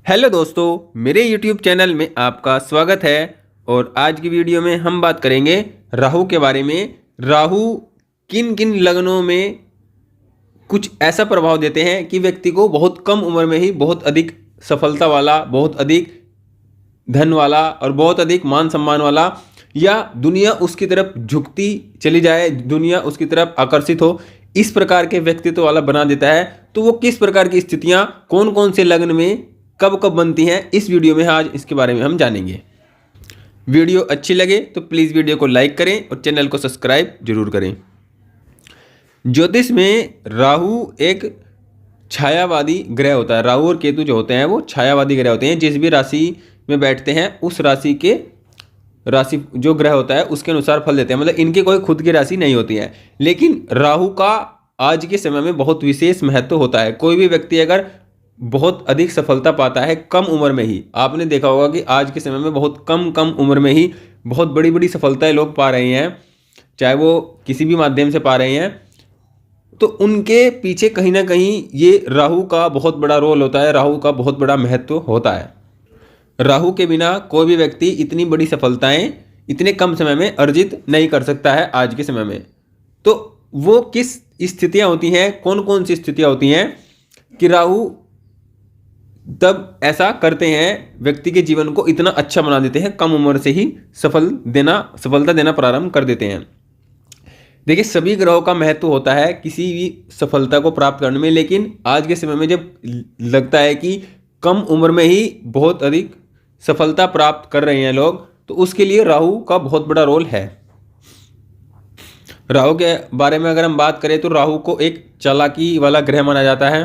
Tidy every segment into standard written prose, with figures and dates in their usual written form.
Hello दोस्तों, मेरे YouTube channel में आपका स्वागत है। और आज की वीडियो में हम बात करेंगे राहु के बारे में। राहु किन किन लग्नों में कुछ ऐसा प्रभाव देते हैं कि व्यक्ति को बहुत कम उम्र में ही बहुत अधिक सफलता वाला, बहुत अधिक धन वाला और बहुत अधिक मान सम्मान वाला, या दुनिया उसकी तरफ झुकती चली जाए, दुनिया उसकी तरफ आकर्षित हो, इस प्रकार के व्यक्तित्व वाला बना देता है। तो वो किस प्रकार की स्थितियां कौन कौन से लग्न में कब कब बनती हैं, इस वीडियो में आज इसके बारे में हम जानेंगे। वीडियो अच्छी लगे तो प्लीज़ वीडियो को लाइक करें और चैनल को सब्सक्राइब जरूर करें। ज्योतिष में राहु एक छायावादी ग्रह होता है। राहु और केतु जो होते हैं वो छायावादी ग्रह होते हैं। जिस भी राशि में बैठते हैं उस राशि के राशि जो ग्रह होता है उसके अनुसार फल देते हैं। मतलब इनकी कोई खुद की राशि नहीं होती है। लेकिन राहु का आज के समय में बहुत विशेष महत्व होता है। कोई भी व्यक्ति अगर बहुत अधिक सफलता पाता है कम उम्र में ही, आपने देखा होगा कि आज के समय में बहुत कम उम्र में ही बहुत बड़ी बड़ी सफलताएं लोग पा रहे हैं, चाहे वो किसी भी माध्यम से पा रहे हैं, तो उनके पीछे कहीं ना कहीं ये राहु का बहुत बड़ा रोल होता है, राहु का बहुत बड़ा महत्व होता है। राहु के बिना कोई भी व्यक्ति इतनी बड़ी सफलताएं इतने कम समय में अर्जित नहीं कर सकता है आज के समय में। तो वो किस स्थितियां होती हैं, कौन कौन सी स्थितियां होती हैं कि राहु तब ऐसा करते हैं, व्यक्ति के जीवन को इतना अच्छा बना देते हैं, कम उम्र से ही सफलता देना प्रारंभ कर देते हैं। देखिए, सभी ग्रहों का महत्व होता है किसी भी सफलता को प्राप्त करने में, लेकिन आज के समय में जब लगता है कि कम उम्र में ही बहुत अधिक सफलता प्राप्त कर रहे हैं लोग, तो उसके लिए राहु का बहुत बड़ा रोल है। राहु के बारे में अगर हम बात करें तो राहु को एक चालाकी वाला ग्रह माना जाता है।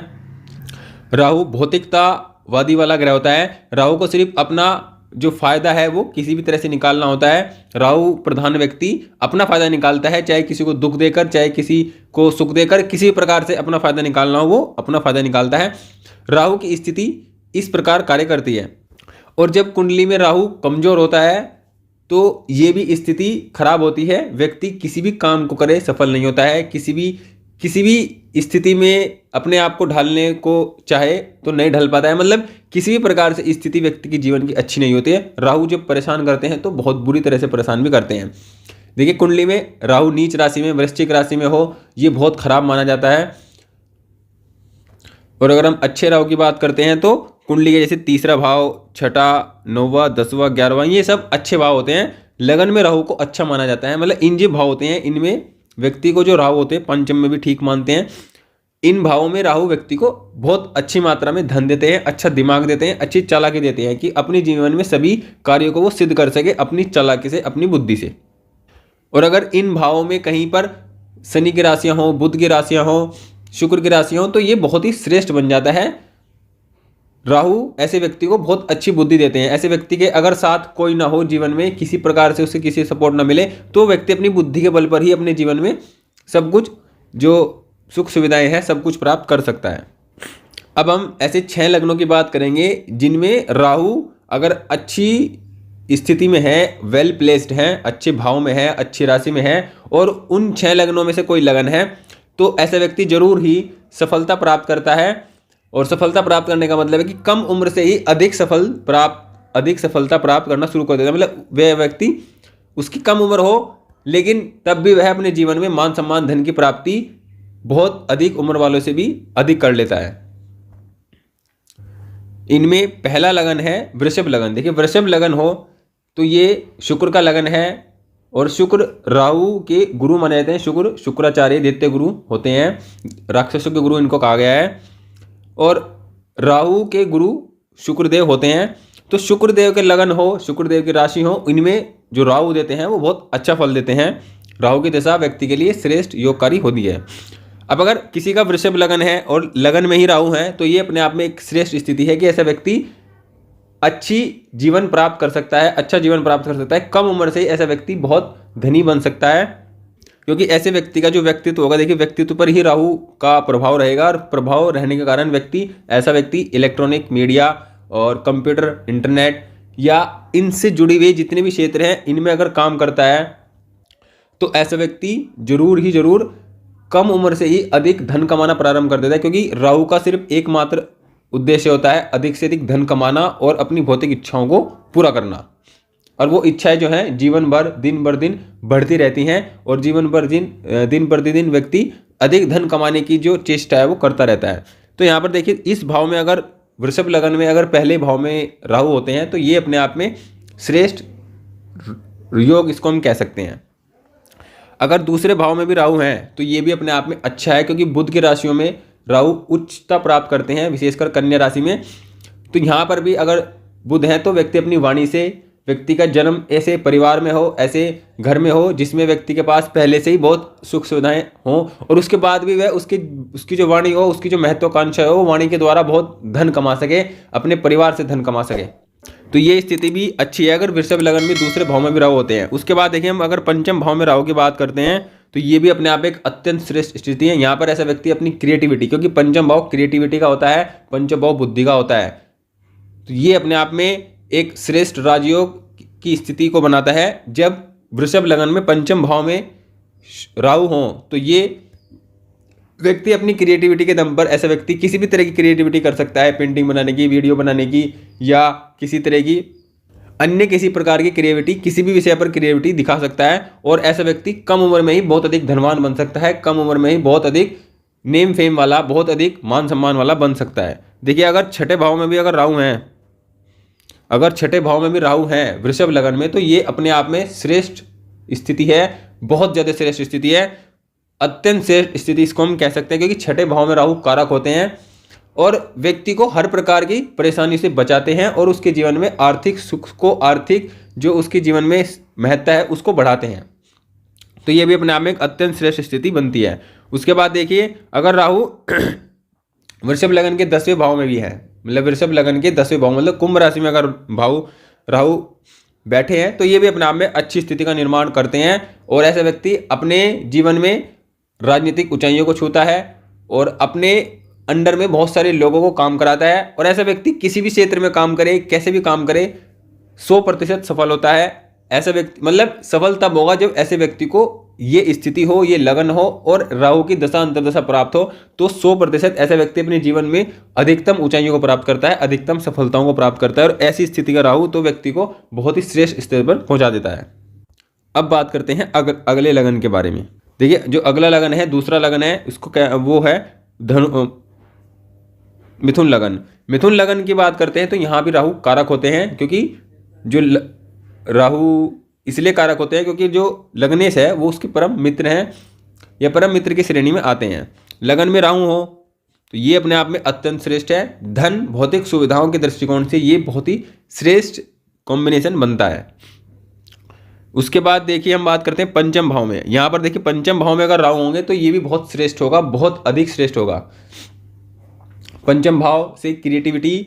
राहु भौतिकतावादी वाला ग्रह होता है। राहु को सिर्फ अपना जो फायदा है वो किसी भी तरह से निकालना होता है। राहु प्रधान व्यक्ति अपना फायदा निकालता है, चाहे किसी को दुख देकर, चाहे किसी को सुख देकर, किसी प्रकार से अपना फायदा निकालना हो वो अपना फायदा निकालता है। राहु की स्थिति इस प्रकार कार्य करती है। और जब कुंडली में राहु कमजोर होता है तो ये भी स्थिति खराब होती है। व्यक्ति किसी भी काम को करे सफल नहीं होता है। किसी भी स्थिति में अपने आप को ढालने को चाहे तो नहीं ढल पाता है। मतलब किसी भी प्रकार से स्थिति व्यक्ति के जीवन की अच्छी नहीं होती है। राहु जब परेशान करते हैं तो बहुत बुरी तरह से परेशान भी करते हैं। देखिए, कुंडली में राहु नीच राशि में, वृश्चिक राशि में हो, ये बहुत खराब माना जाता है। और अगर हम अच्छे राहु की बात करते हैं तो कुंडली के जैसे तीसरा भाव, छठा, 9वां, 10वां, 11वां, ये सब अच्छे भाव होते हैं। लगन में राहु को अच्छा माना जाता है। मतलब इन जो भाव होते हैं इनमें व्यक्ति को जो राहु होते हैं, पंचम में भी ठीक मानते हैं, इन भावों में राहु व्यक्ति को बहुत अच्छी मात्रा में धन देते हैं, अच्छा दिमाग देते हैं, अच्छी चालाकी देते हैं कि अपने जीवन में सभी कार्यों को वो सिद्ध कर सके अपनी चालाकी से, अपनी बुद्धि से। और अगर इन भावों में कहीं पर शनि की राशियां हो, बुध की राशियां हो, शुक्र की राशियां हो, तो ये बहुत ही श्रेष्ठ बन जाता है। राहु ऐसे व्यक्ति को बहुत अच्छी बुद्धि देते हैं। ऐसे व्यक्ति के अगर साथ कोई ना हो जीवन में, किसी प्रकार से उसे किसी सपोर्ट ना मिले, तो व्यक्ति अपनी बुद्धि के बल पर ही अपने जीवन में सब कुछ जो सुख सुविधाएं हैं सब कुछ प्राप्त कर सकता है। अब हम ऐसे 6 लग्नों की बात करेंगे जिनमें राहु अगर अच्छी स्थिति में है, वेल प्लेस्ड है, अच्छे भाव में है, अच्छी राशि में है, और उन 6 लग्नों में से कोई लगन है, तो ऐसा व्यक्ति जरूर ही सफलता प्राप्त करता है। और सफलता प्राप्त करने का मतलब है कि कम उम्र से ही अधिक सफलता प्राप्त करना शुरू कर देता है। मतलब वह व्यक्ति, उसकी कम उम्र हो लेकिन तब भी वह अपने जीवन में मान सम्मान, धन की प्राप्ति बहुत अधिक उम्र वालों से भी अधिक कर लेता है। इनमें पहला लगन है वृषभ लगन। देखिए, वृषभ लगन हो तो ये शुक्र का लगन है। और शुक्र राहु के गुरु माने जाते हैं। शुक्राचार्य दैत्य गुरु होते हैं, राक्षसों के गुरु इनको कहा गया है। और राहु के गुरु शुक्रदेव होते हैं। तो शुक्रदेव के लगन हो, शुक्रदेव की राशि हो, इनमें जो राहु देते हैं वो बहुत अच्छा फल देते हैं। राहु की दशा व्यक्ति के लिए श्रेष्ठ योगकारी होती है। अब अगर किसी का वृषभ लगन है और लगन में ही राहु है तो ये अपने आप में एक श्रेष्ठ स्थिति है कि ऐसा व्यक्ति अच्छी जीवन प्राप्त कर सकता है, अच्छा जीवन प्राप्त कर सकता है। कम उम्र से ही ऐसा व्यक्ति बहुत धनी बन सकता है, क्योंकि ऐसे व्यक्ति का जो व्यक्तित्व होगा, देखिए व्यक्तित्व पर ही राहु का प्रभाव रहेगा। और प्रभाव रहने के कारण ऐसा व्यक्ति इलेक्ट्रॉनिक मीडिया और कंप्यूटर, इंटरनेट या इनसे जुड़ी हुई जितने भी क्षेत्र हैं इनमें अगर काम करता है तो ऐसा व्यक्ति जरूर कम उम्र से ही अधिक धन कमाना प्रारंभ कर देता है। क्योंकि राहु का सिर्फ एकमात्र उद्देश्य होता है अधिक से अधिक धन कमाना और अपनी भौतिक इच्छाओं को पूरा करना। और वो इच्छाएं जो हैं जीवन भर दिन बढ़ती रहती हैं और दिन प्रतिदिन व्यक्ति अधिक धन कमाने की जो चेष्टा है वो करता रहता है। तो यहाँ पर देखिए, इस भाव में अगर वृषभ लगन में अगर पहले भाव में राहु होते हैं तो ये अपने आप में श्रेष्ठ योग इसको हम कह सकते हैं। अगर दूसरे भाव में भी राहु हैं तो ये भी अपने आप में अच्छा है, क्योंकि बुध की राशियों में राहु उच्चता प्राप्त करते हैं, विशेषकर कन्या राशि में। तो यहाँ पर भी अगर बुध है तो व्यक्ति अपनी वाणी से, व्यक्ति का जन्म ऐसे परिवार में हो, ऐसे घर में हो जिसमें व्यक्ति के पास पहले से ही बहुत सुख सुविधाएं हों और उसके बाद भी वह उसकी जो वाणी हो, उसकी जो महत्वाकांक्षा हो, वो वाणी के द्वारा बहुत धन कमा सके, अपने परिवार से धन कमा सके। तो ये स्थिति भी अच्छी है अगर वृषभ लगन में दूसरे भाव में भी राहु होते हैं। उसके बाद देखिए, हम अगर पंचम भाव में राहु की बात करते हैं तो ये भी अपने आप एक अत्यंत श्रेष्ठ स्थिति है। यहाँ पर ऐसा व्यक्ति अपनी क्रिएटिविटी, क्योंकि पंचम भाव क्रिएटिविटी का होता है, पंचम भाव बुद्धि का होता है, तो ये अपने आप में एक श्रेष्ठ राजयोग की स्थिति को बनाता है। जब वृषभ लगन में पंचम भाव में राहु हो तो ये व्यक्ति अपनी क्रिएटिविटी के दम पर, ऐसा व्यक्ति किसी भी तरह की क्रिएटिविटी कर सकता है, पेंटिंग बनाने की, वीडियो बनाने की, या किसी तरह की अन्य किसी प्रकार की क्रिएटिविटी, किसी भी विषय पर क्रिएटिविटी दिखा सकता है। और ऐसा व्यक्ति कम उम्र में ही बहुत अधिक धनवान बन सकता है, कम उम्र में ही बहुत अधिक नेम फेम वाला, बहुत अधिक मान सम्मान वाला बन सकता है। देखिए, अगर छठे भाव में भी अगर राहु हैं, अगर छठे भाव में भी राहु हैं वृषभ लगन में, तो ये अपने आप में श्रेष्ठ स्थिति है, बहुत ज़्यादा श्रेष्ठ स्थिति है, अत्यंत श्रेष्ठ स्थिति इसको हम कह सकते हैं, क्योंकि छठे भाव में राहु कारक होते हैं और व्यक्ति को हर प्रकार की परेशानी से बचाते हैं और उसके जीवन में आर्थिक सुख को, आर्थिक जो उसके जीवन में महत्ता है उसको बढ़ाते हैं। तो ये भी अपने आप में एक अत्यंत श्रेष्ठ स्थिति बनती है। उसके बाद देखिए, अगर राहु वृषभ लगन के 10वें भाव में भी है, मतलब वृषभ लगन के 10वें भाव, मतलब कुंभ राशि में अगर राहु बैठे हैं तो ये भी अपने आप में अच्छी स्थिति का निर्माण करते हैं और ऐसा व्यक्ति अपने जीवन में राजनीतिक ऊंचाइयों को छूता है और अपने अंडर में बहुत सारे लोगों को काम कराता है। और ऐसा व्यक्ति किसी भी क्षेत्र में काम करे, कैसे भी काम करे, 100% सफल होता है। ऐसा व्यक्ति, मतलब सफल तब होगा जब ऐसे व्यक्ति को ये स्थिति हो, ये लगन हो और राहु की दशा अंतर्दशा प्राप्त हो, तो 100% ऐसा व्यक्ति अपने जीवन में अधिकतम ऊंचाइयों को प्राप्त करता है, अधिकतम सफलताओं को प्राप्त करता है। और ऐसी स्थिति का राहु तो व्यक्ति को बहुत ही श्रेष्ठ स्तर पर पहुंचा देता है। अब बात करते हैं अगले लगन के बारे में। देखिए, जो अगला लगन है, दूसरा लगन है, उसको क्या, वो है मिथुन लगन। मिथुन लगन की बात करते हैं तो यहाँ भी राहु कारक होते हैं, क्योंकि जो राहु इसलिए कारक होते हैं क्योंकि जो लग्नेश है वो उसके परम मित्र हैं या परम मित्र की श्रेणी में आते हैं। लगन में राहु हो तो ये अपने आप में अत्यंत श्रेष्ठ है। धन, भौतिक सुविधाओं के दृष्टिकोण से ये बहुत ही श्रेष्ठ कॉम्बिनेशन बनता है। उसके बाद देखिए, हम बात करते हैं पंचम भाव में। यहाँ पर देखिए, पंचम भाव में अगर राहु होंगे तो ये भी बहुत श्रेष्ठ होगा, बहुत अधिक श्रेष्ठ होगा। पंचम भाव से क्रिएटिविटी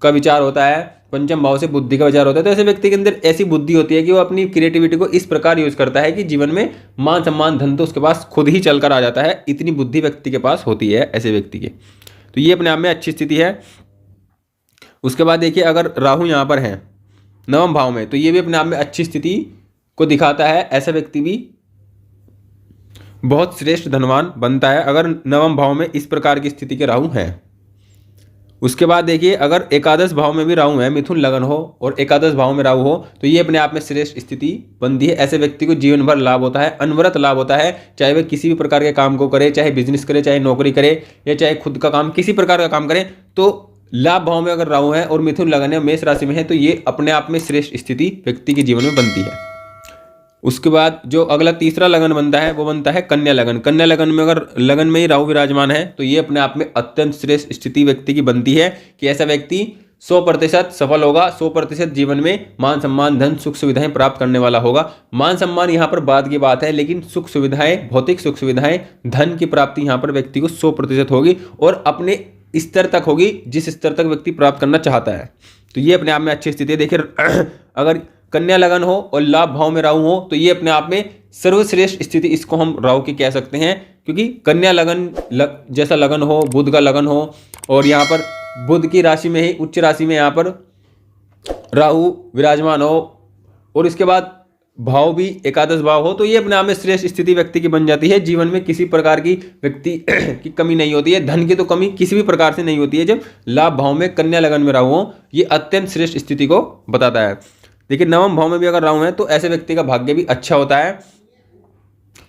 का विचार होता है, पंचम भाव से बुद्धि का विचार होता है। तो ऐसे व्यक्ति के अंदर ऐसी बुद्धि होती है कि वो अपनी क्रिएटिविटी को इस प्रकार यूज करता है कि जीवन में मान सम्मान धन तो उसके पास खुद ही चलकर आ जाता है, इतनी बुद्धि व्यक्ति के पास होती है ऐसे व्यक्ति के। तो ये अपने आप में अच्छी स्थिति है। उसके बाद देखिए, अगर राहु यहाँ पर है नवम भाव में तो ये भी अपने आप में अच्छी स्थिति को दिखाता है। ऐसा व्यक्ति भी बहुत श्रेष्ठ धनवान बनता है अगर नवम भाव में इस प्रकार की स्थिति के राहु हैं। उसके बाद देखिए, अगर एकादश भाव में भी राहु है, मिथुन लगन हो और एकादश भाव में राहु हो तो ये अपने आप में श्रेष्ठ स्थिति बनती है। ऐसे व्यक्ति को जीवन भर लाभ होता है, अनवरत लाभ होता है, चाहे वह किसी भी प्रकार के काम को करे, चाहे बिजनेस करे, चाहे नौकरी करे या चाहे खुद का काम, किसी प्रकार का काम करे, तो लाभ भाव में अगर राहु है और मिथुन लगन है, मेष राशि में है, तो ये अपने आप में श्रेष्ठ स्थिति व्यक्ति के जीवन में बनती है। उसके बाद जो अगला तीसरा लगन बनता है वो बनता है कन्या लगन। कन्या लगन में अगर लगन में ही राहु विराजमान है तो ये अपने आप में अत्यंत श्रेष्ठ स्थिति व्यक्ति की बनती है कि ऐसा व्यक्ति 100% सफल होगा, 100% जीवन में मान सम्मान धन सुख सुविधाएं प्राप्त करने वाला होगा। मान सम्मान यहाँ पर बाद की बात है, लेकिन सुख सुविधाएं, भौतिक सुख सुविधाएं, धन की प्राप्ति यहाँ पर व्यक्ति को 100% होगी और अपने स्तर तक होगी जिस स्तर तक व्यक्ति प्राप्त करना चाहता है। तो ये अपने आप में अच्छी स्थिति है। देखिए, अगर कन्या लगन हो और लाभ भाव में राहु हो तो ये अपने आप में सर्वश्रेष्ठ स्थिति इसको हम राहु की कह सकते हैं, क्योंकि कन्या लगन जैसा लगन हो, बुध का लगन हो और यहाँ पर बुध की राशि में ही उच्च राशि में यहाँ पर राहु विराजमान हो और इसके बाद भाव भी एकादश भाव हो तो ये अपने आप में श्रेष्ठ स्थिति व्यक्ति की बन जाती है। जीवन में किसी प्रकार की व्यक्ति की कमी नहीं होती है, धन की तो कमी किसी भी प्रकार से नहीं होती है जब लाभ भाव में कन्या लगन में राहु हो। ये अत्यंत श्रेष्ठ स्थिति को बताता है। देखिए नवम भाव में भी अगर राहु है तो ऐसे व्यक्ति का भाग्य भी अच्छा होता है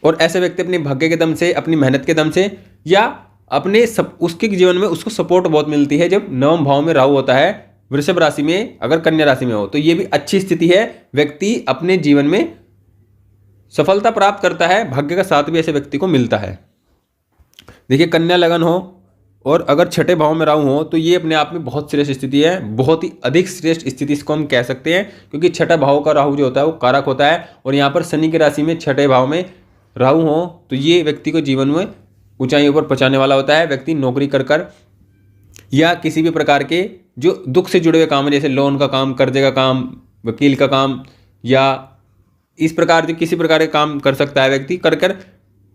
और ऐसे व्यक्ति अपने भाग्य के दम से, अपनी मेहनत के दम से या अपने उसके जीवन में उसको सपोर्ट बहुत मिलती है जब नवम भाव में राहु होता है वृषभ राशि में, अगर कन्या राशि में हो तो ये भी अच्छी स्थिति है। व्यक्ति अपने जीवन में सफलता प्राप्त करता है, भाग्य का साथ भी ऐसे व्यक्ति को मिलता है। देखिए कन्या लगन हो और अगर छठे भाव में राहु हो तो ये अपने आप में बहुत श्रेष्ठ स्थिति है, बहुत ही अधिक श्रेष्ठ स्थिति इसको हम कह सकते हैं, क्योंकि छठा भाव का राहु जो होता है वो कारक होता है। और यहाँ पर शनि की राशि में छठे भाव में राहु हो तो ये व्यक्ति को जीवन में ऊंचाइयों पर पहुंचाने वाला होता है। व्यक्ति नौकरी कर या किसी भी प्रकार के जो दुख से जुड़े हुए काम है, जैसे लोन का काम, कर्जे का काम, वकील का काम या इस प्रकार के किसी प्रकार के काम कर सकता है व्यक्ति, कर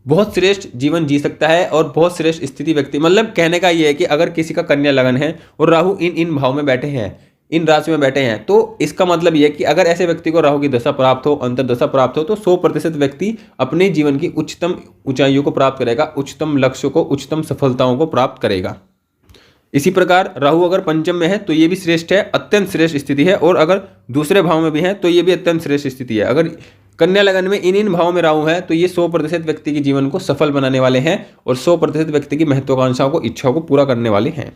बहुत श्रेष्ठ जीवन जी सकता है और बहुत श्रेष्ठ स्थिति व्यक्ति, मतलब कहने का ये है कि अगर किसी का कन्या लगन है और राहु इन भाव में बैठे हैं, इन राशि में बैठे हैं, तो इसका मतलब ये है कि अगर ऐसे व्यक्ति को राहु की दशा प्राप्त हो, अंतर्दशा प्राप्त हो तो 100% व्यक्ति अपने जीवन की उच्चतम ऊंचाइयों को प्राप्त करेगा, उच्चतम लक्ष्यों को, उच्चतम सफलताओं को प्राप्त करेगा। इसी प्रकार राहु अगर पंचम में है तो ये भी श्रेष्ठ है, अत्यंत श्रेष्ठ स्थिति है। और अगर दूसरे भाव में भी है तो ये भी अत्यंत श्रेष्ठ स्थिति है। अगर कन्या लगन में इन भाव में राहु है तो ये 100% व्यक्ति के जीवन को सफल बनाने वाले हैं और 100% व्यक्ति की महत्वाकांक्षाओं को, इच्छाओं को पूरा करने वाले हैं।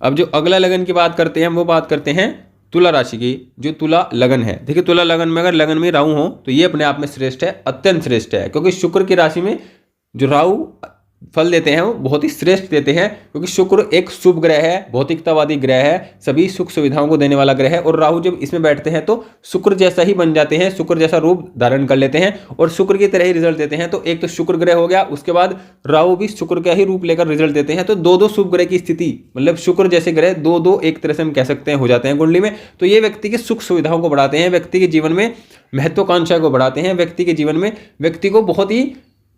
अब जो अगला लगन की बात करते हैं वो बात करते हैं तुला राशि की, जो तुला लगन है। देखिए तुला लगन में अगर लगन में राहु हो तो ये अपने आप में श्रेष्ठ है, अत्यंत श्रेष्ठ है, क्योंकि शुक्र की राशि में जो राहु फल देते हैं वो बहुत ही श्रेष्ठ देते हैं, क्योंकि शुक्र एक शुभ ग्रह है, भौतिकतावादी ग्रह है, सभी सुख सुविधाओं को देने वाला ग्रह है। और राहु जब इसमें बैठते हैं तो शुक्र जैसा ही बन जाते हैं, शुक्र जैसा रूप धारण कर लेते हैं और शुक्र की तरह ही रिजल्ट देते हैं। तो एक तो शुक्र ग्रह हो गया, उसके बाद राहु भी शुक्र का ही रूप लेकर रिजल्ट देते हैं। तो दो शुभ ग्रह की स्थिति, मतलब शुक्र जैसे ग्रह दो एक तरह से हम कह सकते हैं हो जाते हैं कुंडली में। तो ये व्यक्ति की सुख सुविधाओं को बढ़ाते हैं, व्यक्ति के जीवन में महत्वाकांक्षा को बढ़ाते हैं, व्यक्ति के जीवन में व्यक्ति को बहुत ही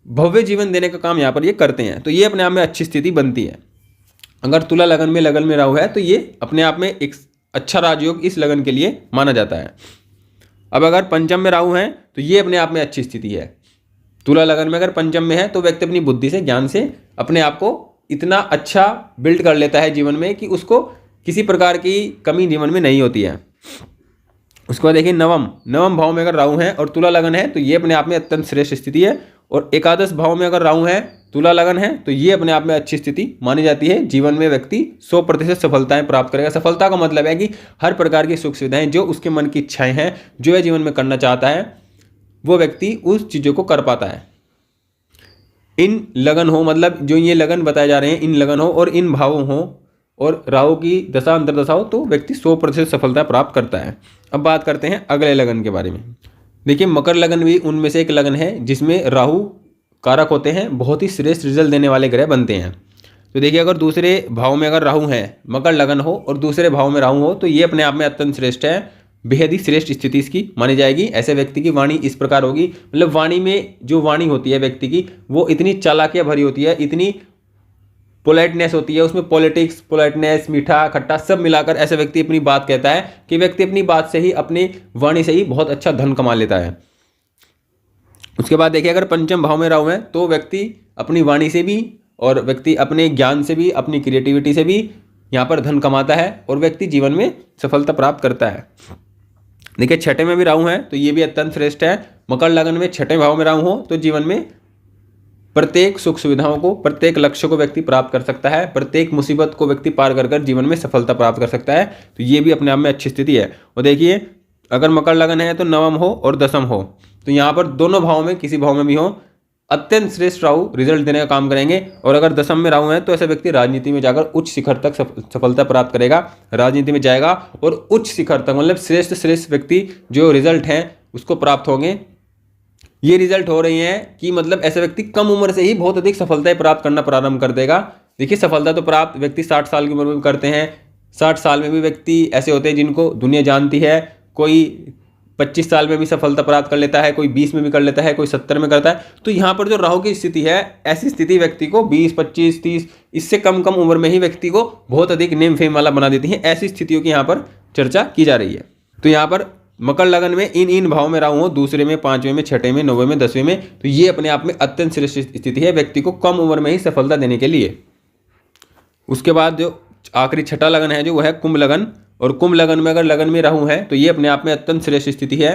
भव्य जीवन देने का काम यहाँ पर ये करते हैं। तो ये अपने आप में अच्छी स्थिति बनती है। अगर तुला लगन में राहु है तो ये अपने आप में एक अच्छा राजयोग इस लगन के लिए माना जाता है। अब अगर पंचम में राहु है तो ये अपने आप में अच्छी स्थिति है। तुला लगन में अगर पंचम में है तो व्यक्ति अपनी बुद्धि से, ज्ञान से अपने आप को इतना अच्छा बिल्ड कर लेता है जीवन में कि उसको किसी प्रकार की कमी जीवन में नहीं होती है। उसके बाद देखिए नवम भाव में अगर राहु है और तुला लगन है तो ये अपने आप में अत्यंत श्रेष्ठ स्थिति है। और एकादश भाव में अगर राहु है, तुला लगन है तो ये अपने आप में अच्छी स्थिति मानी जाती है। जीवन में व्यक्ति 100% सफलताएं प्राप्त करेगा। सफलता का मतलब है कि हर प्रकार की सुख सुविधाएं, जो उसके मन की इच्छाएं हैं, जो वह जीवन में करना चाहता है, वो व्यक्ति उस चीज़ों को कर पाता है। इन लगन हो, मतलब जो ये लगन बताए जा रहे हैं, इन लगन हो और इन भावों हो और राहु की दशा अंतर्दशा हो तो व्यक्ति 100% सफलता प्राप्त करता है। अब बात करते हैं अगले लगन के बारे में। देखिए मकर लगन भी उनमें से एक लगन है जिसमें राहु कारक होते हैं, बहुत ही श्रेष्ठ रिजल्ट देने वाले ग्रह बनते हैं। तो देखिए अगर दूसरे भाव में अगर राहु है, मकर लगन हो और दूसरे भाव में राहु हो तो ये अपने आप में अत्यंत श्रेष्ठ है, बेहद ही श्रेष्ठ स्थिति इसकी मानी जाएगी। ऐसे व्यक्ति की वाणी इस प्रकार होगी, मतलब वाणी में जो वाणी होती है व्यक्ति की वो इतनी चालाकियाँ भरी होती है, इतनी पोलाइटनेस होती है, उसमें पॉलिटिक्स, पोलाइटनेस, मीठा खट्टा सब मिलाकर ऐसा व्यक्ति अपनी बात कहता है कि व्यक्ति अपनी बात से ही, अपनी वाणी से ही बहुत अच्छा धन कमा लेता है। उसके बाद देखिए अगर पंचम भाव में राहु है तो व्यक्ति अपनी वाणी से भी और व्यक्ति अपने ज्ञान से भी, अपनी क्रिएटिविटी से भी यहाँ पर धन कमाता है और व्यक्ति जीवन में सफलता प्राप्त करता है। देखिए छठे में भी राहु है तो ये भी अत्यंत श्रेष्ठ है। मकर लगन में छठे भाव में राहु हो तो जीवन में प्रत्येक सुख सुविधाओं को, प्रत्येक लक्ष्य को व्यक्ति प्राप्त कर सकता है, प्रत्येक मुसीबत को व्यक्ति पार कर जीवन में सफलता प्राप्त कर सकता है। तो ये भी अपने आप में अच्छी स्थिति है। और देखिए अगर मकर लगन है तो नवम हो और दसम हो तो यहाँ पर दोनों भाव में किसी भाव में भी हो अत्यंत श्रेष्ठ राहु रिजल्ट देने का काम करेंगे। और अगर दसम में राहु है तो ऐसा व्यक्ति राजनीति में जाकर उच्च शिखर तक सफलता प्राप्त करेगा, राजनीति में जाएगा और उच्च शिखर तक, मतलब श्रेष्ठ व्यक्ति जो रिजल्ट हैं उसको प्राप्त होंगे। ये रिजल्ट हो रही हैं कि मतलब ऐसा व्यक्ति कम उम्र से ही बहुत अधिक सफलताएं प्राप्त करना प्रारंभ कर देगा। देखिए सफलता तो प्राप्त व्यक्ति 60 साल की उम्र में करते हैं, 60 साल में भी व्यक्ति ऐसे होते हैं जिनको दुनिया जानती है, कोई 25 साल में भी सफलता प्राप्त कर लेता है, कोई 20 में भी कर लेता है, कोई 70 में करता है। तो यहाँ पर जो राहु की स्थिति है, ऐसी स्थिति व्यक्ति को 20, 25, 30 इससे कम उम्र में ही व्यक्ति को बहुत अधिक नेम फेम वाला बना देती है। ऐसी स्थितियों की यहाँ पर चर्चा की जा रही है। तो यहाँ पर मकर लगन में इन भाव में राहु हो, दूसरे में, पांचवें में, छठे में, नौवें में, 10वें में, तो ये अपने आप में अत्यंत श्रेष्ठ स्थिति है व्यक्ति को कम उम्र में ही सफलता देने के लिए। उसके बाद जो आखिरी छठा लगन है जो वह है कुंभ लगन, और कुंभ लगन में अगर लगन में राहु है तो ये अपने आप में अत्यंत श्रेष्ठ स्थिति है।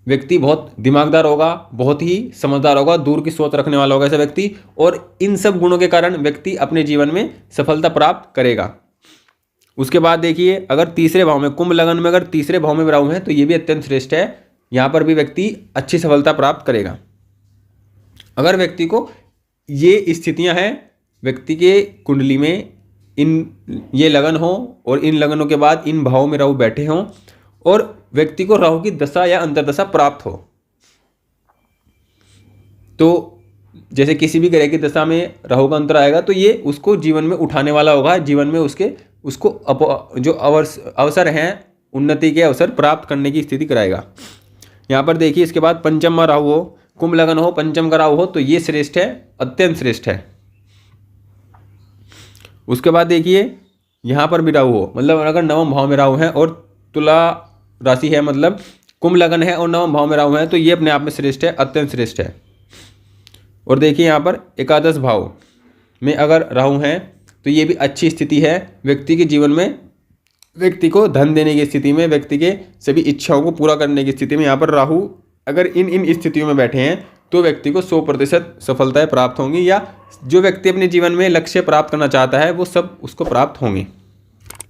व्यक्ति बहुत दिमागदार होगा, बहुत ही समझदार होगा, दूर की सोच रखने वाला होगा ऐसा व्यक्ति, और इन सब गुणों के कारण व्यक्ति अपने जीवन में सफलता प्राप्त करेगा। उसके बाद देखिए, अगर तीसरे भाव में, कुंभ लगन में अगर तीसरे भाव में राहु है तो ये भी अत्यंत श्रेष्ठ है, यहाँ पर भी व्यक्ति अच्छी सफलता प्राप्त करेगा। अगर व्यक्ति को ये स्थितियां हैं, व्यक्ति के कुंडली में ये लगन हो और इन लगनों के बाद इन भावों में राहु बैठे हों और व्यक्ति को राहु की दशा या अंतर्दशा प्राप्त हो, तो जैसे किसी भी ग्रह की दशा में राहु का अंतर आएगा तो ये उसको जीवन में उठाने वाला होगा, जीवन में उसको जो अवसर हैं, उन्नति के अवसर प्राप्त करने की स्थिति कराएगा। यहाँ पर देखिए, इसके बाद पंचम में राहु हो, कुंभ लगन हो, पंचम का राहु हो तो ये श्रेष्ठ है, अत्यंत श्रेष्ठ है। उसके बाद देखिए, यहाँ पर भी राहु हो, मतलब अगर नवम भाव में राहु है और तुला राशि है, मतलब कुंभ लगन है और नवम भाव में राहु है तो ये अपने आप में श्रेष्ठ है, अत्यंत श्रेष्ठ है। और देखिए यहाँ पर एकादश भाव में अगर राहु है तो ये भी अच्छी स्थिति है। व्यक्ति के जीवन में, व्यक्ति को धन देने की स्थिति में, व्यक्ति के सभी इच्छाओं को पूरा करने की स्थिति में यहाँ पर राहु अगर इन स्थितियों में बैठे हैं तो व्यक्ति को 100% सफलताएं प्राप्त होंगी, या जो व्यक्ति अपने जीवन में लक्ष्य प्राप्त करना चाहता है वो सब उसको प्राप्त होंगे।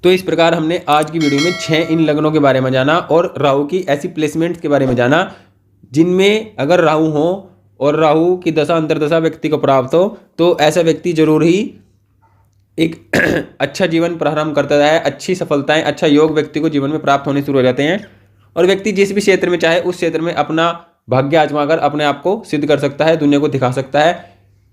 तो इस प्रकार हमने आज की वीडियो में 6 इन लगनों के बारे में जाना और राहु की ऐसी प्लेसमेंट्स के बारे में जाना जिनमें अगर राहु हो और राहु की दशा अंतर्दशा व्यक्ति को प्राप्त हो तो ऐसा व्यक्ति जरूर ही एक अच्छा जीवन प्रारंभ करता है, अच्छी सफलताएं, अच्छा योग व्यक्ति को जीवन में प्राप्त होने शुरू हो जाते हैं, और व्यक्ति जिस भी क्षेत्र में चाहे उस क्षेत्र में अपना भाग्य आजमाकर अपने आप को सिद्ध कर सकता है, दुनिया को दिखा सकता है।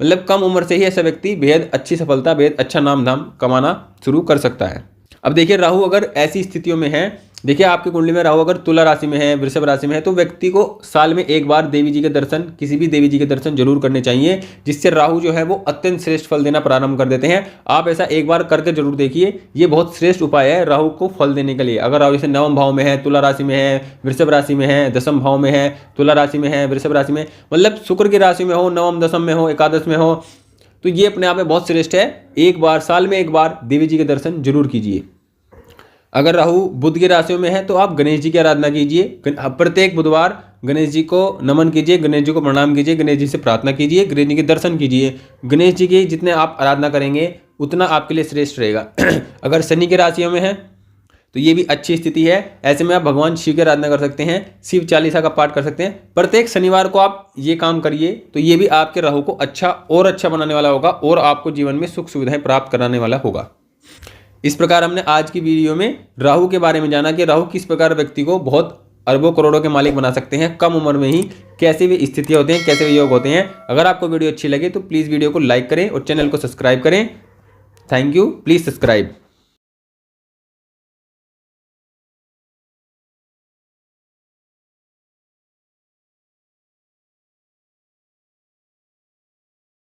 मतलब कम उम्र से ही ऐसा व्यक्ति बेहद अच्छी सफलता, बेहद अच्छा नाम धाम कमाना शुरू कर सकता है। अब देखिए, राहु अगर ऐसी स्थितियों में है, देखिए आपकी कुंडली में राहु अगर तुला राशि में है, वृषभ राशि में है, तो व्यक्ति को साल में एक बार देवी जी के दर्शन, किसी भी देवी जी के दर्शन जरूर करने चाहिए, जिससे राहु जो है वो अत्यंत श्रेष्ठ फल देना प्रारंभ कर देते हैं। आप ऐसा एक बार करके जरूर देखिए, ये बहुत श्रेष्ठ उपाय है राहु को फल देने के लिए। अगर राहु जैसे नवम भाव में है, तुला राशि में है, वृषभ राशि में है, दसम भाव में है, तुला राशि में है, वृषभ राशि में, मतलब शुक्र की राशि में हो, नवम दसम में हो, एकादश में हो, तो ये अपने आप में बहुत श्रेष्ठ है। एक बार, साल में एक बार देवी जी के दर्शन जरूर कीजिए। अगर राहु बुध की राशियों में है तो आप गणेश जी की आराधना कीजिए, प्रत्येक बुधवार गणेश जी को नमन कीजिए, गणेश जी को प्रणाम कीजिए, गणेश जी से प्रार्थना कीजिए, गणेश जी के दर्शन कीजिए। गणेश जी की जितने आप आराधना करेंगे उतना आपके लिए श्रेष्ठ रहेगा। अगर शनि की राशियों में है तो ये भी अच्छी स्थिति है, ऐसे में आप भगवान शिव की आराधना कर सकते हैं, शिव चालीसा का पाठ कर सकते हैं। प्रत्येक शनिवार को आप ये काम करिए तो ये भी आपके राहु को अच्छा और अच्छा बनाने वाला होगा और आपको जीवन में सुख सुविधाएं प्राप्त कराने वाला होगा। इस प्रकार हमने आज की वीडियो में राहु के बारे में जाना कि राहु किस प्रकार व्यक्ति को बहुत अरबों करोड़ों के मालिक बना सकते हैं कम उम्र में ही, कैसे भी स्थितियां होते हैं, कैसे भी योग होते हैं। अगर आपको वीडियो अच्छी लगे तो प्लीज़ वीडियो को लाइक करें और चैनल को सब्सक्राइब करें। Thank you, please subscribe.